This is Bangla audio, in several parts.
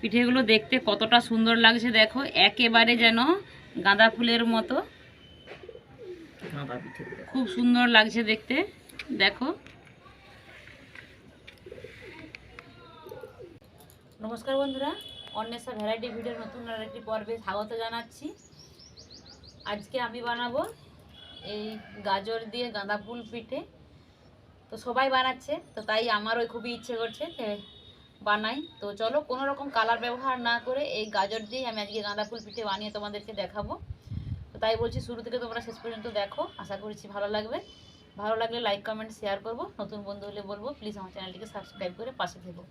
পিঠেগুলো দেখতে কতটা সুন্দর লাগছে দেখো, একেবারে যেন গাঁদা ফুলের মতো। খুব সুন্দর লাগছে দেখতে, দেখো। নমস্কার বন্ধুরা, অন্বেষা ভ্যারাইটি ভিডিওর নতুন আরেকটি পর্বে স্বাগত জানাচ্ছি। আজকে আমি বানাবো এই গাজর দিয়ে গাঁদা ফুল পিঠে। তো সবাই বানাচ্ছে, তো তাই আমারও খুবই ইচ্ছে করছে যে বানাই। তো চলো, কোনো রকম কালার ব্যবহার না করে এই গাজর দিয়ে আমি আজকে গাঁদা ফুল পিঠে বানিয়ে তোমাদেরকে দেখাবো। তো তাই বলছি, শুরু থেকে তোমরা শেষ পর্যন্ত দেখো, আশা করছি ভালো লাগবে। ভালো লাগলে লাইক কমেন্ট শেয়ার করবো, নতুন বন্ধু হলে বলবো প্লিজ আমার চ্যানেলটিকে সাবস্ক্রাইব করে পাশে থেকো।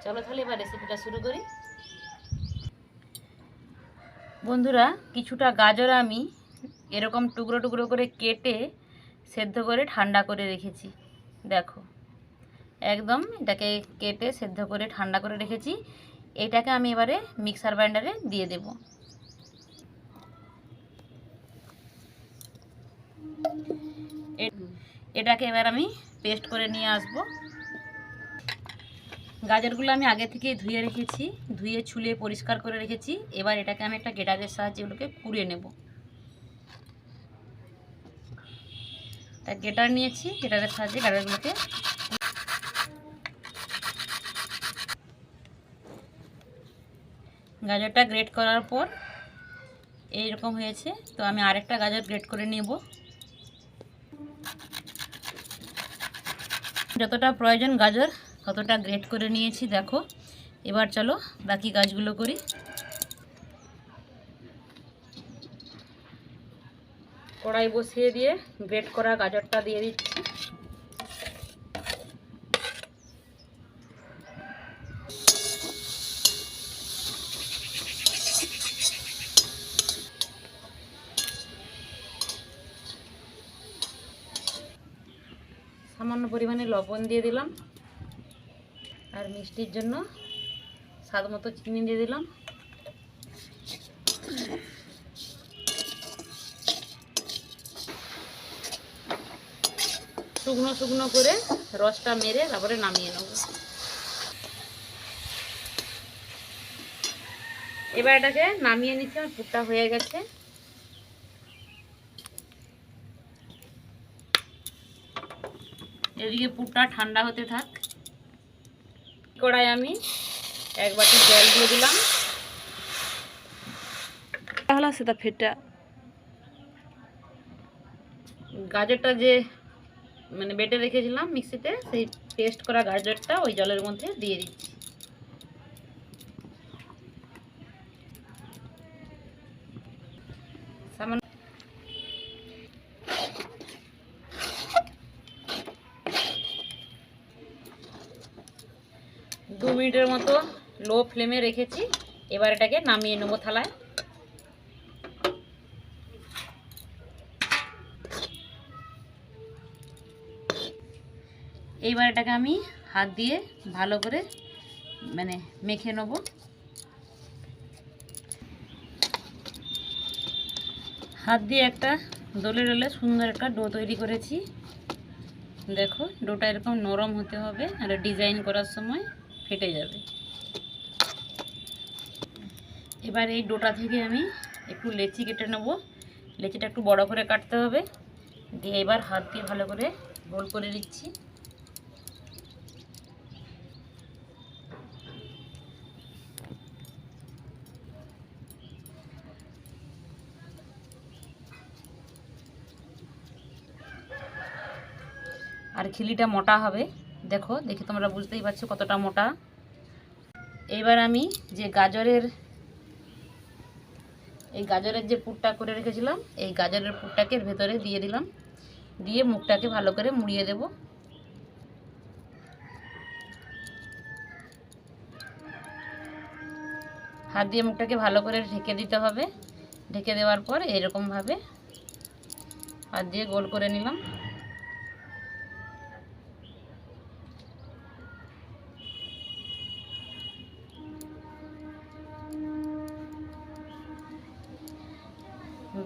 চলো তাহলে এবার রেসিপিটা শুরু করি। বন্ধুরা, কিছুটা গাজর আমি এরকম টুকরো টুকরো করে কেটে সেদ্ধ করে ঠান্ডা করে রেখেছি। দেখো, একদম এটাকে কেটে সেদ্ধ করে ঠান্ডা করে রেখেছি। এটাকে আমি এবারে মিক্সার গ্রাইন্ডারে দিয়ে দেব। এটাকে এবার আমি পেস্ট করে নিয়ে আসব। গাজরগুলো আমি আগে থেকে ধুয়ে রেখেছি, ধুয়ে ছুলে পরিষ্কার করে রেখেছি। এবার এটাকে আমি একটা গ্রেটারের সাহায্যে এগুলোকে কুড়িয়ে নেব। তা গ্রেটার নিয়েছি, গ্রেটারের সাহায্যে গাজরগুলোকে গাজরটা গ্রেট করার পর এইরকম হয়েছে। তো আমি আরেকটা গাজর গ্রেট করে নেব। যতটা প্রয়োজন গাজর ততটা গ্রেট করে নিয়েছি। দেখো, এবার চলো বাকি কাজগুলো করি। কড়াই বসিয়ে দিয়ে গ্রেট করা গাজরটা দিয়ে দিচ্ছি। সামান্য পরিমাণে লবণ দিয়ে দিলাম, আর মিষ্টির জন্য স্বাদ মতো চিনি দিয়ে দিলাম। শুকনো শুকনো করে রসটা মেরে তারপরে নামিয়ে নেব। এবার এটাকে নামিয়ে নিচ্ছি, আমার পুরটা হয়ে গেছে। এদিকে পুরটা ঠান্ডা হতে থাক। কড়াই আমি এক বাটি জল দিয়ে দিলাম। তাহলে সেটা ফেটা গাজরটা যে বেটে রেখেছিলাম মিক্সিতে, সেই পেস্ট করা গাজরটা ওই জলের মধ্যে দিয়ে দিচ্ছি। সামান্য 2 মিনিটের মতো লো ফ্লেমে রেখেছি। এবার এটাকে নামিয়ে নেবো থালায়। এইবার এটাকে আমি হাত দিয়ে ভালো করে মেখে নেব। হাত দিয়ে একটা ডলে ডলে সুন্দর একটা ডো তৈরি করেছি। দেখো, ডোটা এরকম নরম হতে হবে, আর ডিজাইন করার সময় ফেটে যাবে। এবার এই ডোটা থেকে আমি একটু লেচি কেটে নেব। লেচিটা একটু বড় করে কাটতে হবে। দিয়ে এবার হাত দিয়ে ভালো করে গোল করে দিচ্ছি। আর খিলিটা মোটা হবে, দেখো, দেখে তোমরা বুঝতেই পারছো কতটা মোটা। এইবার আমি যে গাজরের যে পুরটা করে রেখেছিলাম, এই গাজরের পুরটাকে ভেতরে দিয়ে দিলাম। দিয়ে মুখটাকে ভালো করে মুড়িয়ে দেব। হাত দিয়ে মুখটাকে ভালো করে ঢেকে দিতে হবে। ঢেকে দেওয়ার পর এরকমভাবে হাত দিয়ে গোল করে নিলাম।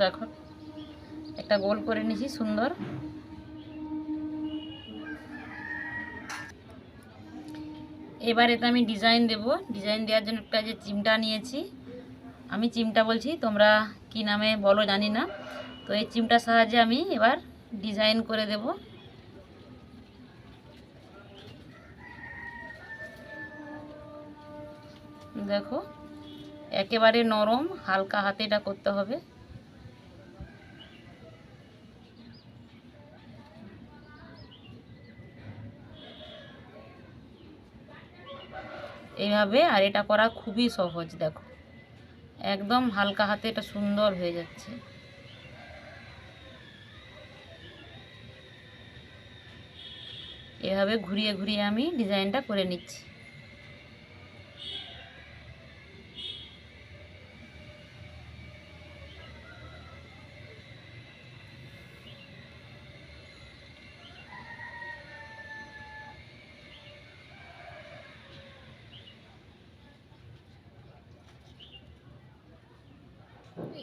দেখো, একটা গোল করে নিয়েছি সুন্দর। এবার এতে আমি ডিজাইন দেব। ডিজাইন দেওয়ার জন্য একটা যে চিমটা নিয়েছি, আমি চিমটা বলছি, তোমরা কি নামে বলো জানি না। তো এই চিমটার সাহায্যে আমি এবার ডিজাইন করে দেব। দেখো একেবারে নরম, হালকা হাতে এটা করতে হবে। এইভাবে, আর এটা করা খুবই সহজ। দেখো একদম হালকা হাতে এটা সুন্দর হয়ে যাচ্ছে। এভাবে ঘুরিয়ে ঘুরিয়ে আমি ডিজাইনটা করে নিচ্ছি।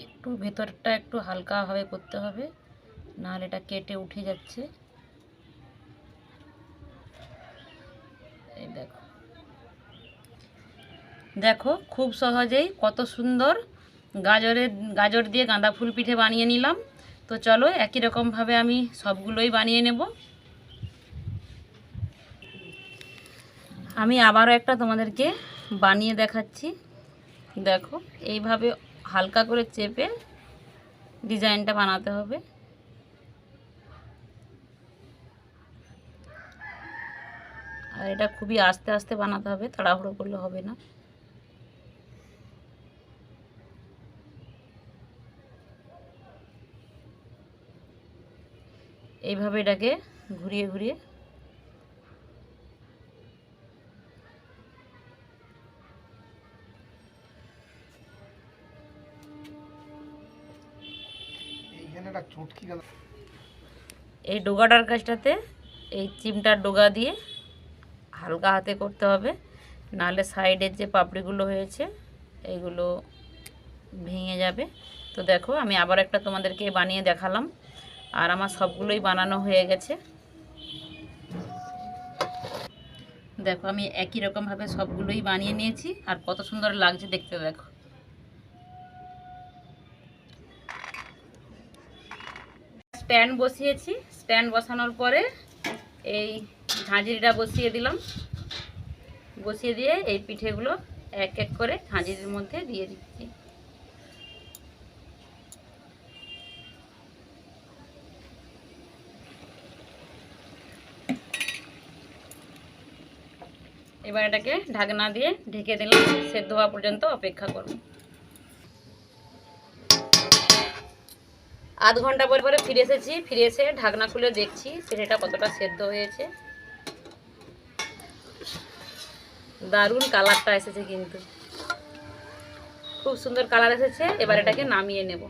একটু ভেতরটা একটু হালকাভাবে করতে হবে, নাহলে এটা কেটে উঠে যাচ্ছে। এই দেখো, দেখো খুব সহজেই কত সুন্দর গাজর দিয়ে গাঁদা ফুল পিঠে বানিয়ে নিলাম। তো চলো একই রকমভাবে আমি সবগুলোই বানিয়ে নেব। আমি আবারও একটা তোমাদেরকে বানিয়ে দেখাচ্ছি। দেখো এইভাবে হালকা করে চেপে ডিজাইনটা বানাতে হবে। আর এটা খুবই আস্তে আস্তে বানাতে হবে, তাড়াহুড়ো করলে হবে না। এইভাবে এটাকে ঘুরিয়ে ঘুরিয়ে এই ডোগাটার কাজটাতে এই চিমটার ডোগা দিয়ে হালকা হাতে করতে হবে, নাহলে সাইডের যে পাপড়িগুলো হয়েছে এইগুলো ভেঙে যাবে। তো দেখো আমি আবার একটা তোমাদেরকে বানিয়ে দেখালাম, আর আমার সবগুলোই বানানো হয়ে গেছে। দেখো আমি একই রকমভাবে সবগুলোই বানিয়ে নিয়েছি, আর কত সুন্দর লাগছে দেখতে। দেখো স্ট্যান্ড বসিয়েছি, স্ট্যান্ড বসানোর পরে এই ঝাঁঝরিটা বসিয়ে দিলাম। বসিয়ে দিয়ে এই পিঠেগুলো এক এক করে ঝাঁঝরির মধ্যে দিয়ে দিচ্ছি। এবার এটাকে ঢাকনা দিয়ে ঢেকে দিলাম, সেদ্ধ হওয়া পর্যন্ত অপেক্ষা করব। আধ ঘন্টা পরে ফিরে এসেছি। ফিরে এসে ঢাকনা খুলে দেখছি পিঠেটা কতটা সেদ্ধ হয়েছে। দারুণ কালারটা এসেছে, কিন্তু খুব সুন্দর কালার এসেছে। এবার এটাকে নামিয়ে নেব।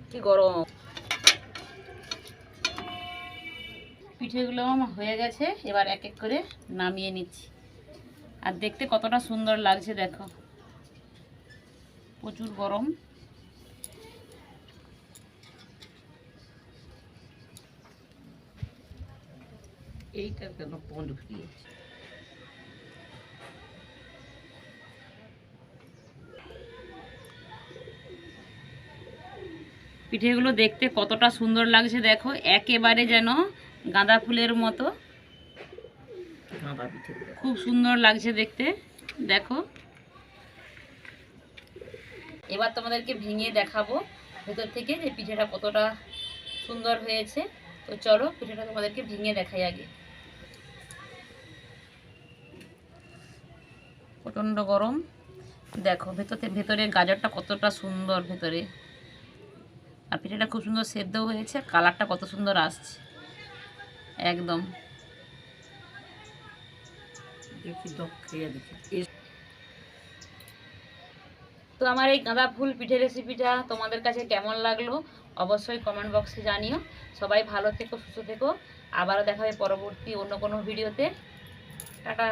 কি গরম! পিঠেগুলো হয়ে গেছে, এবার এক এক করে নামিয়ে নিচ্ছি। আর দেখতে কতটা সুন্দর লাগছে দেখো, প্রচুর গরম। এইটা কেন পন্ড ফিরিয়েছে? পিঠেগুলো দেখতে কতটা সুন্দর লাগছে দেখো, একেবারে যেন গাঁদা ফুলের মতো। খুব সুন্দর লাগছে দেখতে। দেখো এবার তোমাদেরকে ভেঙে দেখাবো ভেতর থেকে যে পিঠেটা কতটা সুন্দর হয়েছে। তো চলো পিঠেটা তোমাদেরকে ভেঙে দেখাই আগে। প্রচণ্ড গরম। দেখো ভেতরে গাজরটা কতটা সুন্দর ভেতরে, আর পিঠেটা খুব সুন্দর সেদ্ধ হয়েছে। কালারটা কত সুন্দর আসছে একদম। তো আমার এই গাঁদা ফুল পিঠে রেসিপিটা তোমাদের কাছে কেমন লাগলো অবশ্যই কমেন্ট বক্সে জানিও। সবাই ভালো থেকো, সুস্থ থেকো। আবারও দেখা হবে পরবর্তী অন্য কোনো ভিডিওতে। টাটা।